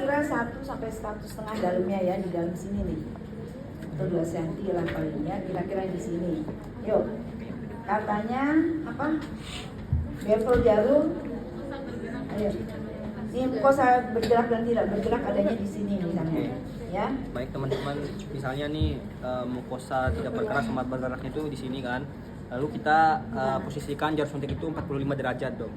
kira-kira 1 sampai 1,5 dalamnya ya, di dalam sini nih. Atau 2 cm lah palingnya, kira-kira di sini. Yuk. Katanya apa? Bevel jarum. Ayo. Ini mukosa bergerak dan tidak bergerak adanya di sini misalnya. Ya. Baik teman-teman, misalnya nih mukosa tidak bergerak sama bergeraknya itu di sini kan. Lalu kita posisikan jarum suntik itu 45 derajat dong.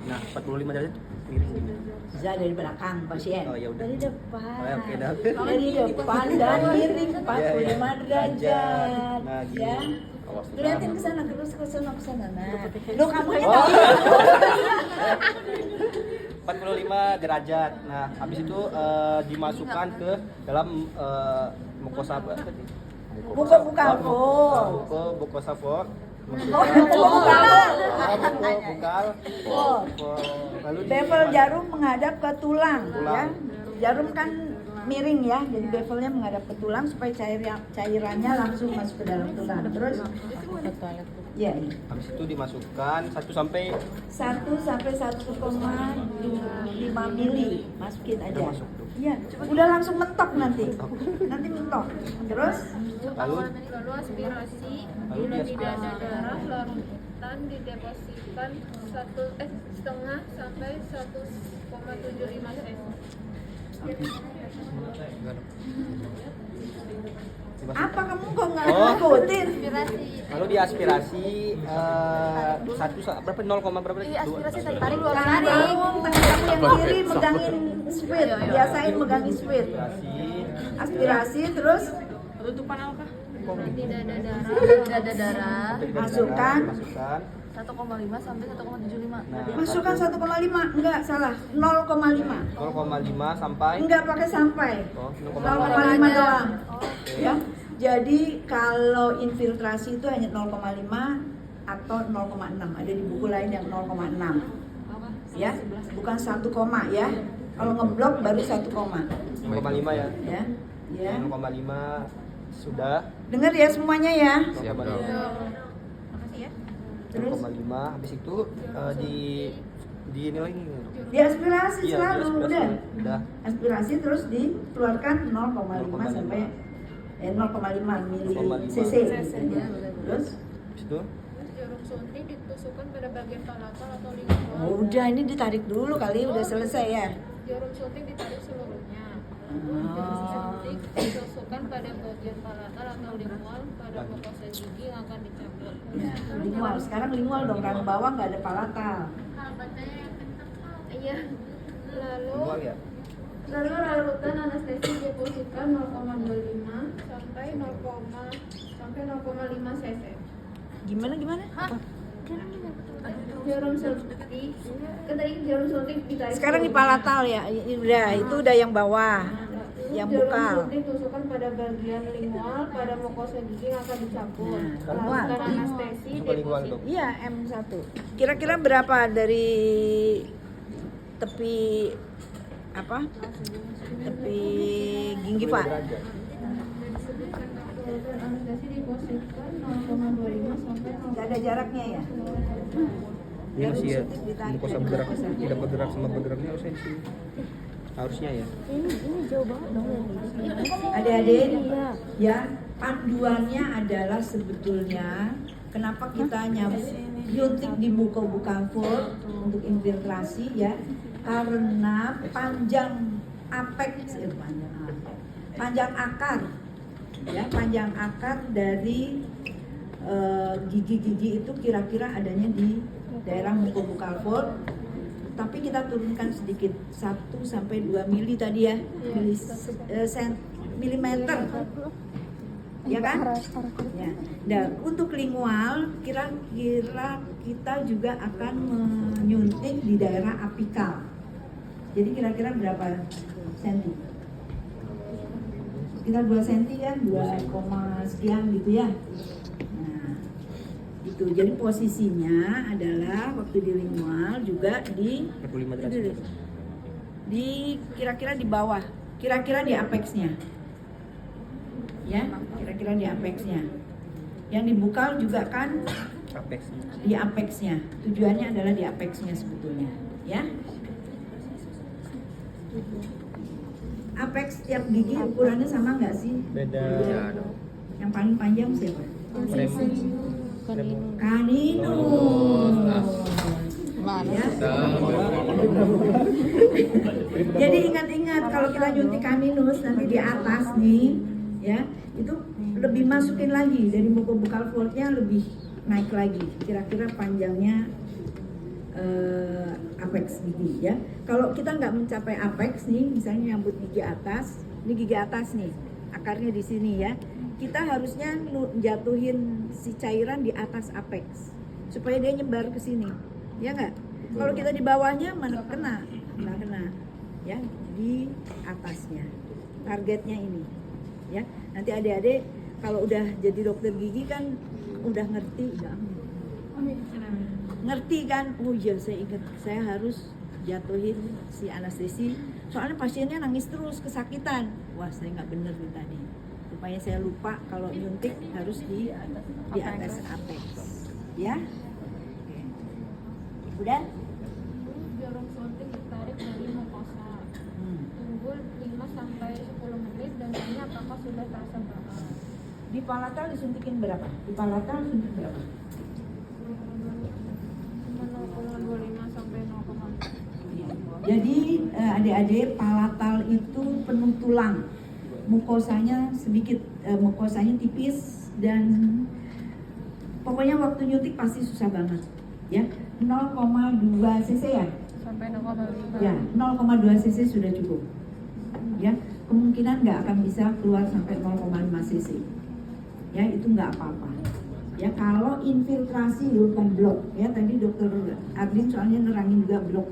Nah, 45 derajat miring gini. Bisa dari belakang pasien. Oh ya udah. Dari depan. Oh, ya, oke, dah. Dari depan dan miring 45 derajat. Nah, gini. Ya. Awas, Lihatin ke sana, terus ke sana, ke sana. Nah, lo kamu aja Oh. tahu. 45 derajat. Nah, habis itu dimasukkan ke dalam mukosa apa tadi? Buka-buka full. Mukosa for. Buka. Lalu Bevel jarum menghadap ke tulang, ya. Tulang. Jarum kan miring ya, jadi bevelnya menghadap ke tulang supaya cairannya langsung masuk ke dalam tulang. Terus ya, ini. habis itu dimasukkan 1 sampai 1 mili, masukin aja. Udah masuk tuh. Iya, udah langsung mentok nanti. Nanti mentok. Terus lalu aspirasi, Lalu bila diaspirasi. tidak ada darah, larutan didepositkan 1,5 sampai 1,75 cm. apa kamu kok nggak Oh. ngikutin? lalu diaspirasi 1 berapa 0, berapa tadi? Aspirasi Dua. tarik Kamu tangan kamu yang kiri megangin sweet, biasain megangin sweet. Aspirasi terus Tidak ada darah, masukkan 1,5 sampai 1,75. Nah, masukkan 1,5, enggak salah 0,5. 0,5 sampai Enggak pakai sampai. Oh, 0,5 doang. Oke. Ya. Jadi kalau infiltrasi itu hanya 0,5 atau 0,6. Ada di buku lain yang 0,6. Ya, bukan 1 koma ya. Kalau ngeblok baru 1 koma. 0,5 ya. Ya. Ya. 0,5 sudah. Dengar ya semuanya ya. Siap. Terus 0,5 habis itu di ini lagi. diaspirasi Iya, selalu diaspirasi. udah. Aspirasi terus dikeluarkan 0,5 sampai 0,5 mili 0,5 cc. Terus Habis itu Jarum suntik ditusukkan pada bagian palatal atau lingual. oh, udah ini ditarik dulu kali udah selesai ya. Jarum suntik ditarik seluruhnya. Oh. Jarum suntik ditusukkan pada bagian palatal atau lingual pada mukosa gigi yang akan dicabut. Ya, lingual. Sekarang lingual dong, rang bawah nggak ada palatal. Iya. keluar ya. Lalu larutan anestesi diposisikan 0,25 sampai 0,5 cc. Gimana? Jarum suntik, kan tadi jarum suntik ditarik. Sekarang di palatal ya, udah itu udah yang bawah, yang Jarum bukal. suntik tusukkan pada bagian lingual pada mukosa gigi yang akan dicabut. Nah, Larutan anestesi Coba lingual deposisi. dong. Iya M1. Kira-kira berapa dari tepi apa? Tepi ginggi Pak? Derajat. Larutan anestesi diposisikan 0,25 sampai Gak ada jaraknya ya? Ini masih ya. Suntik ditarik. Mukosa bergerak, tidak bergerak sama bergeraknya harusnya di sini. Harusnya ya. Adik-adik, ya panduannya adalah sebetulnya kenapa kita nyuntik di buka full untuk infiltrasi ya, karena panjang panjang akar ya, panjang akar dari gigi-gigi itu kira-kira adanya di daerah mukobuccal fold, tapi kita turunkan sedikit 1 sampai 2 mili tadi ya, milimeter ya kan ya. Dan untuk lingual kira-kira kita juga akan menyuntik di daerah apikal, jadi kira-kira berapa senti, sekitar 2 senti kan, 2, sekian gitu ya. Nah itu jadi posisinya adalah waktu di lingual juga di 45 derajat. di kira-kira di bawah, kira-kira di apexnya ya, kira-kira di apexnya. Yang di bukal juga kan Apex. di apexnya, tujuannya adalah di apexnya sebetulnya ya. apex tiap gigi ukurannya sama nggak sih? Beda. Yang paling panjang siapa? Kanino. Ya. Jadi ingat-ingat kalau kita nyuntik kaninus nanti di atas nih, ya itu lebih masukin lagi dari mucobukal foldnya lebih naik lagi. Kira-kira panjangnya apex gigi ya. Kalau kita nggak mencapai apex nih, misalnya nyambut gigi atas, ini gigi atas nih, akarnya di sini ya. Kita harusnya jatuhin si cairan di atas apex supaya dia nyebar ke sini, ya nggak? Kalau kita di bawahnya mana kena, nggak kena, ya di atasnya. Targetnya ini, ya. Nanti adik-adik kalau udah jadi dokter gigi kan udah ngerti, ngerti kan? Oh iya saya ingat, saya harus jatuhin si anestesi. Soalnya pasiennya nangis terus kesakitan. Wah saya nggak bener nih tadi. Supaya saya lupa kalau nyuntik harus di atas apex, ya. Oke. Udah? Jarum suntik ditarik dari mukosa. Tunggu 5 sampai 10 menit dan tanya apakah sudah terasa berapa. Di palatal disuntikin berapa? Di palatal suntik berapa? 0,25 sampai 0,4. Jadi adik-adik palatal itu penuh tulang, mukosanya sedikit, mukosanya tipis dan pokoknya waktu nyuntik pasti susah banget, ya. 0,2 cc ya? Sampai 0,5. Ya, 0,2 cc sudah cukup. Ya, kemungkinan nggak akan bisa keluar sampai 0,5 cc. Ya, itu nggak apa-apa. Ya, kalau infiltrasi bukan blok, ya tadi dokter Adlin soalnya nerangin juga blok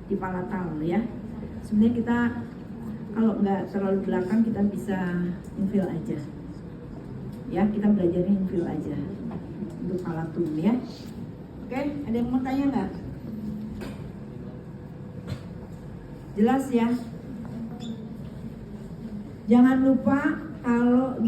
di palatal, ya. Sebenarnya kita kalau nggak terlalu belakang kita bisa infil aja. Ya, kita belajarnya infil aja untuk palatum, ya. Oke, ada yang mau tanya nggak? Jelas ya? Jangan lupa kalau